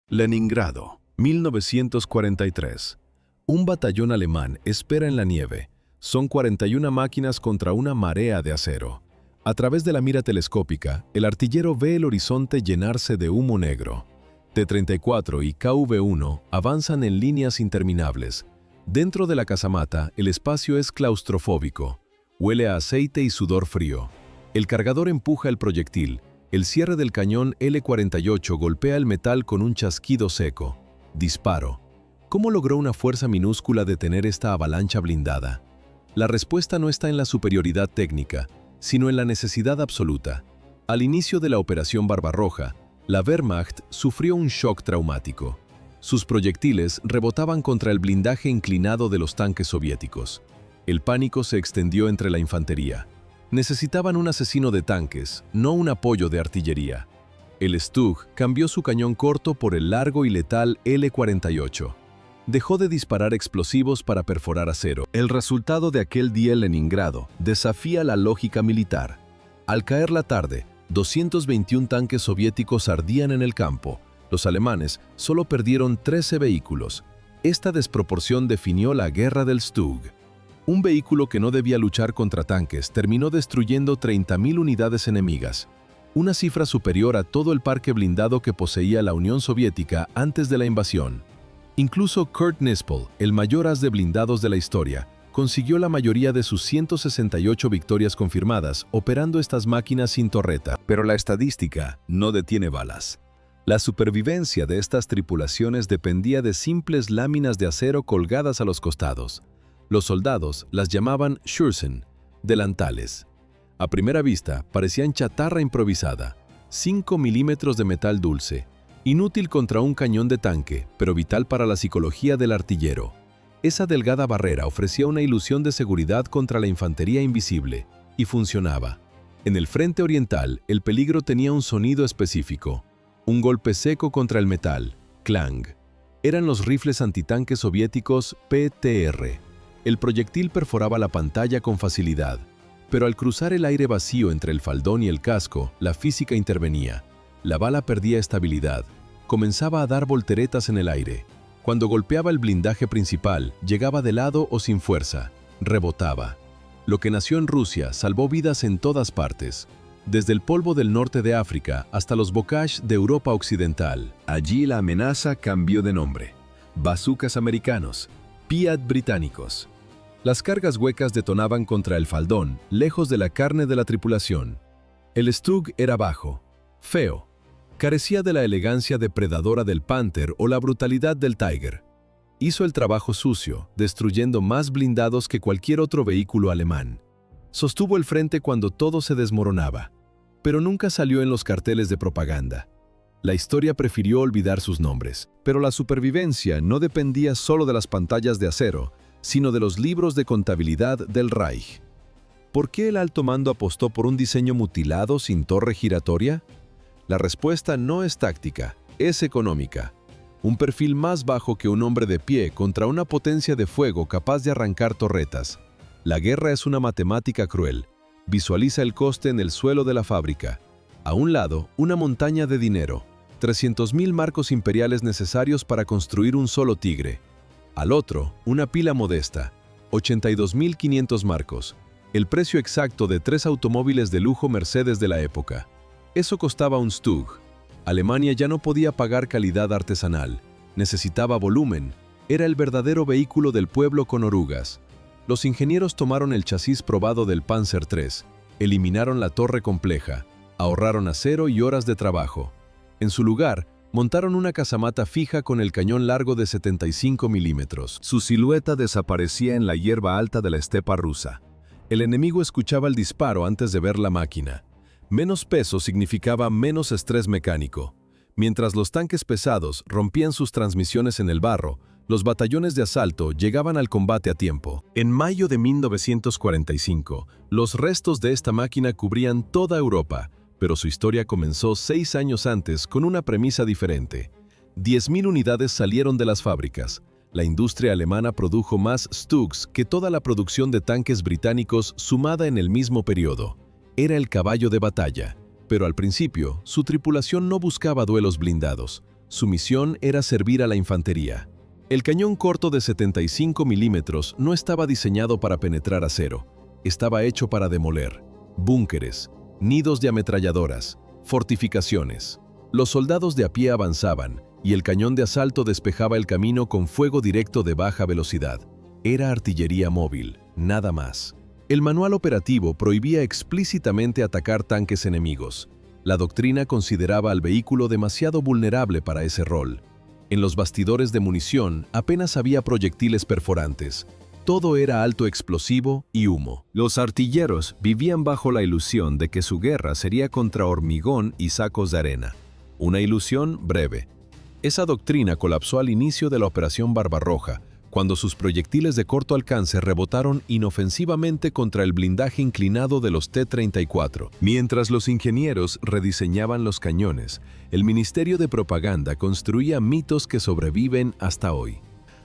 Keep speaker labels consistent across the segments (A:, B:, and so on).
A: Leningrado, 1943. Un batallón alemán espera en la nieve. Son 41 máquinas contra una marea de acero. A través de la mira telescópica, el artillero ve el horizonte llenarse de humo negro. T-34 y KV-1 avanzan en líneas interminables. Dentro de la casamata, el espacio es claustrofóbico. Huele a aceite y sudor frío. El cargador empuja el proyectil. El cierre del cañón L-48 golpea el metal con un chasquido seco. Disparo. ¿Cómo logró una fuerza minúscula detener esta avalancha blindada? La respuesta no está en la superioridad técnica, sino en la necesidad absoluta. Al inicio de la Operación Barbarroja, la Wehrmacht sufrió un shock traumático. Sus proyectiles rebotaban contra el blindaje inclinado de los tanques soviéticos. El pánico se extendió entre la infantería. Necesitaban un asesino de tanques, no un apoyo de artillería. El Stug cambió su cañón corto por el largo y letal L-48. Dejó de disparar explosivos para perforar acero.
B: El resultado de aquel día en Leningrado desafía la lógica militar. Al caer la tarde, 221 tanques soviéticos ardían en el campo. Los alemanes solo perdieron 13 vehículos. Esta desproporción definió la guerra del Stug. Un vehículo que no debía luchar contra tanques terminó destruyendo 30.000 unidades enemigas, una cifra superior a todo el parque blindado que poseía la Unión Soviética antes de la invasión. Incluso Kurt Nispel, el mayor as de blindados de la historia, consiguió la mayoría de sus 168 victorias confirmadas operando estas máquinas sin torreta.
C: Pero la estadística no detiene balas. La supervivencia de estas tripulaciones dependía de simples láminas de acero colgadas a los costados. Los soldados las llamaban Schürzen, delantales. A primera vista, parecían chatarra improvisada, 5 milímetros de metal dulce, inútil contra un cañón de tanque, pero vital para la psicología del artillero. Esa delgada barrera ofrecía una ilusión de seguridad contra la infantería invisible, y funcionaba. En el frente oriental, el peligro tenía un sonido específico, un golpe seco contra el metal, clang. Eran los rifles antitanques soviéticos PTR. El proyectil perforaba la pantalla con facilidad, pero al cruzar el aire vacío entre el faldón y el casco, la física intervenía. La bala perdía estabilidad, comenzaba a dar volteretas en el aire. Cuando golpeaba el blindaje principal, llegaba de lado o sin fuerza, rebotaba. Lo que nació en Rusia salvó vidas en todas partes, desde el polvo del norte de África hasta los Bocage de Europa Occidental.
B: Allí la amenaza cambió de nombre. Bazookas americanos, Piat británicos. Las cargas huecas detonaban contra el faldón, lejos de la carne de la tripulación. El Stug era bajo, feo, carecía de la elegancia depredadora del Panther o la brutalidad del Tiger. Hizo el trabajo sucio, destruyendo más blindados que cualquier otro vehículo alemán. Sostuvo el frente cuando todo se desmoronaba, pero nunca salió en los carteles de propaganda. La historia prefirió olvidar sus nombres.
C: Pero la supervivencia no dependía solo de las pantallas de acero, sino de los libros de contabilidad del Reich. ¿Por qué el alto mando apostó por un diseño mutilado sin torre giratoria? La respuesta no es táctica, es económica. Un perfil más bajo que un hombre de pie contra una potencia de fuego capaz de arrancar torretas. La guerra es una matemática cruel. Visualiza el coste en el suelo de la fábrica. A un lado, una montaña de dinero, 300.000 marcos imperiales necesarios para construir un solo Tigre. Al otro, una pila modesta, 82.500 marcos, el precio exacto de 3 automóviles de lujo Mercedes de la época. Eso costaba un Stug. Alemania ya no podía pagar calidad artesanal, necesitaba volumen, era el verdadero vehículo del pueblo con orugas. Los ingenieros tomaron el chasis probado del Panzer III, eliminaron la torre compleja, ahorraron acero y horas de trabajo. En su lugar, montaron una casamata fija con el cañón largo de 75 milímetros.
B: Su silueta desaparecía en la hierba alta de la estepa rusa. El enemigo escuchaba el disparo antes de ver la máquina. Menos peso significaba menos estrés mecánico. Mientras los tanques pesados rompían sus transmisiones en el barro, los batallones de asalto llegaban al combate a tiempo. En mayo de 1945, los restos de esta máquina cubrían toda Europa, pero su historia comenzó 6 años antes con una premisa diferente. 10.000 unidades salieron de las fábricas. La industria alemana produjo más Stugs que toda la producción de tanques británicos sumada en el mismo periodo. Era el caballo de batalla, pero al principio su tripulación no buscaba duelos blindados,
A: Su misión era servir a la infantería. El cañón corto de 75 milímetros no estaba diseñado para penetrar acero. Estaba hecho para demoler búnkeres, nidos de ametralladoras, fortificaciones. Los soldados de a pie avanzaban y el cañón de asalto despejaba el camino con fuego directo de baja velocidad. Era artillería móvil, nada más. El manual operativo prohibía explícitamente atacar tanques enemigos. La doctrina consideraba al vehículo demasiado vulnerable para ese rol. En los bastidores de munición apenas había proyectiles perforantes. Todo era alto explosivo y humo.
B: Los artilleros vivían bajo la ilusión de que su guerra sería contra hormigón y sacos de arena. Una ilusión breve. Esa doctrina colapsó al inicio de la Operación Barbarroja, cuando sus proyectiles de corto alcance rebotaron inofensivamente contra el blindaje inclinado de los T-34. Mientras los ingenieros rediseñaban los cañones, el Ministerio de Propaganda construía mitos que sobreviven hasta hoy.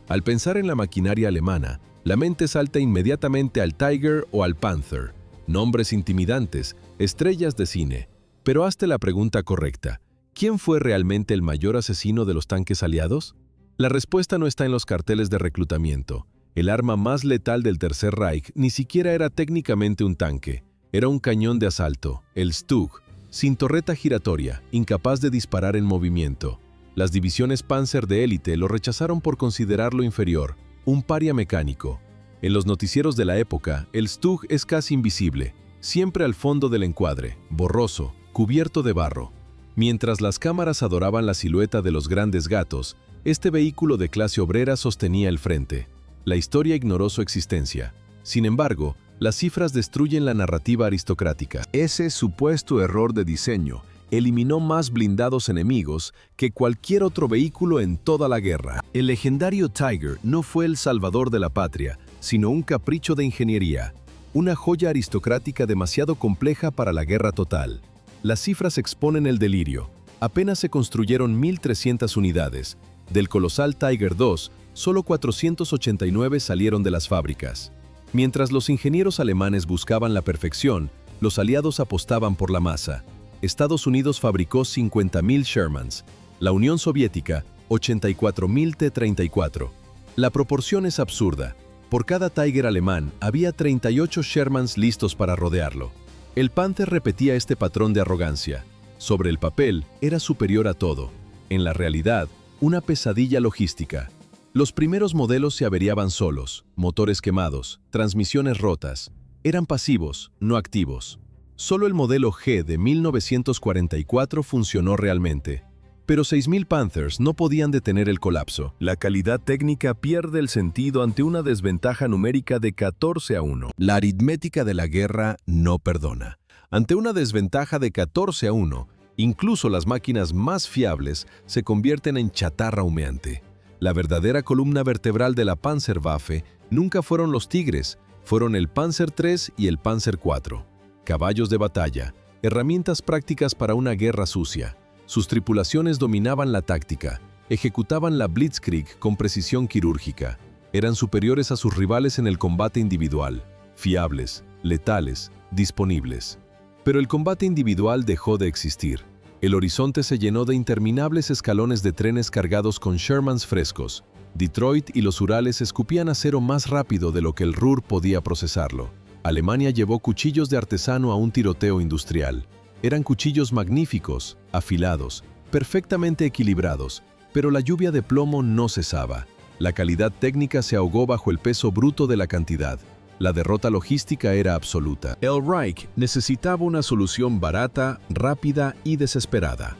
B: Al pensar en la maquinaria alemana, la mente salta inmediatamente al Tiger o al Panther, nombres intimidantes, estrellas de cine. Pero hazte la pregunta correcta: ¿quién fue realmente el mayor asesino de los tanques aliados? La respuesta no está en los carteles de reclutamiento. El arma más letal del Tercer Reich ni siquiera era técnicamente un tanque. Era un cañón de asalto, el Stug, sin torreta giratoria, incapaz de disparar en movimiento. Las divisiones Panzer de élite lo rechazaron por considerarlo inferior, un paria mecánico. En los noticieros de la época, el Stug es casi invisible, siempre al fondo del encuadre, borroso, cubierto de barro. Mientras las cámaras adoraban la silueta de los grandes gatos, este vehículo de clase obrera sostenía el frente. La historia ignoró su existencia. Sin embargo, las cifras destruyen la narrativa aristocrática. Ese supuesto error de diseño eliminó más blindados enemigos que cualquier otro vehículo en toda la guerra. El legendario Tiger no fue el salvador de la patria, sino un capricho de ingeniería, una joya aristocrática demasiado compleja para la guerra total. Las cifras exponen el delirio. Apenas se construyeron 1.300 unidades. Del colosal Tiger II, solo 489 salieron de las fábricas. Mientras los ingenieros alemanes buscaban la perfección, los aliados apostaban por la masa. Estados Unidos fabricó 50.000 Shermans, la Unión Soviética 84.000 T-34. La proporción es absurda. Por cada Tiger alemán había 38 Shermans listos para rodearlo. El Panther repetía este patrón de arrogancia. Sobre el papel era superior a todo. En la realidad, una pesadilla logística. Los primeros modelos se averiaban solos, motores quemados, transmisiones rotas. Eran pasivos, no activos. Solo el modelo G de 1944 funcionó realmente. Pero 6.000 Panthers no podían detener el colapso. La calidad técnica pierde el sentido ante una desventaja numérica de 14-1. La aritmética de la guerra no perdona. Ante una desventaja de 14-1, incluso las máquinas más fiables se convierten en chatarra humeante. La verdadera columna vertebral de la Panzerwaffe nunca fueron los Tigres, fueron el Panzer III y el Panzer IV. Caballos de batalla, herramientas prácticas para una guerra sucia. Sus tripulaciones dominaban la táctica, ejecutaban la Blitzkrieg con precisión quirúrgica. Eran superiores a sus rivales en el combate individual, fiables, letales, disponibles. Pero el combate individual dejó de existir. El horizonte se llenó de interminables escalones de trenes cargados con Shermans frescos. Detroit y los Urales escupían acero más rápido de lo que el Ruhr podía procesarlo. Alemania llevó cuchillos de artesano a un tiroteo industrial. Eran cuchillos magníficos, afilados, perfectamente equilibrados, pero la lluvia de plomo no cesaba. La calidad técnica se ahogó bajo el peso bruto de la cantidad. La derrota logística era absoluta. El Reich necesitaba una solución barata, rápida y desesperada.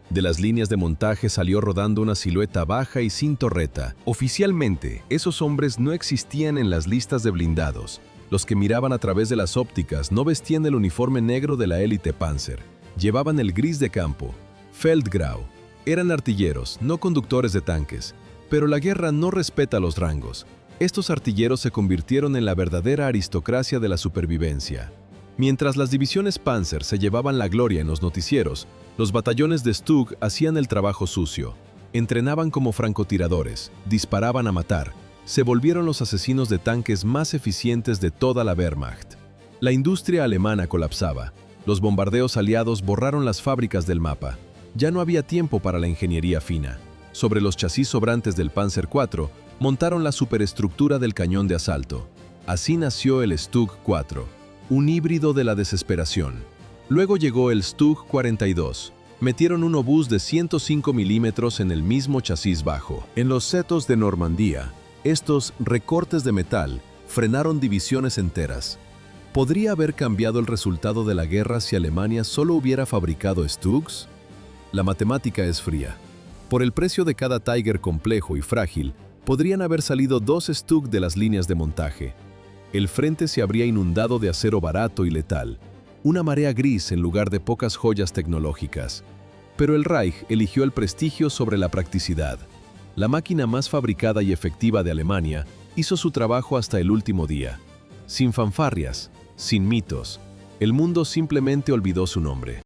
B: De las líneas de montaje salió rodando una silueta baja y sin torreta. Oficialmente, esos hombres no existían en las listas de blindados. Los que miraban a través de las ópticas no vestían el uniforme negro de la élite Panzer. Llevaban el gris de campo, Feldgrau. Eran artilleros, no conductores de tanques. Pero la guerra no respeta los rangos. Estos artilleros se convirtieron en la verdadera aristocracia de la supervivencia. Mientras las divisiones Panzer se llevaban la gloria en los noticieros, los batallones de Stug hacían el trabajo sucio. Entrenaban como francotiradores, disparaban a matar. Se volvieron los asesinos de tanques más eficientes de toda la Wehrmacht. La industria alemana colapsaba. Los bombardeos aliados borraron las fábricas del mapa.
A: Ya no había tiempo para la ingeniería fina. Sobre los chasis sobrantes del Panzer IV, montaron la superestructura del cañón de asalto. Así nació el Stug 4, un híbrido de la desesperación. Luego llegó el Stug 42. Metieron un obús de 105 milímetros en el mismo chasis bajo.
B: En los setos de Normandía, estos recortes de metal frenaron divisiones enteras. ¿Podría haber cambiado el resultado de la guerra si Alemania solo hubiera fabricado Stugs? La matemática es fría. Por el precio de cada Tiger complejo y frágil, podrían haber salido 2 Stug de las líneas de montaje. El frente se habría inundado de acero barato y letal, una marea gris en lugar de pocas joyas tecnológicas. Pero el Reich eligió el prestigio sobre la practicidad. La máquina más fabricada y efectiva de Alemania hizo su trabajo hasta el último día. Sin fanfarrias, sin mitos, el mundo simplemente olvidó su nombre.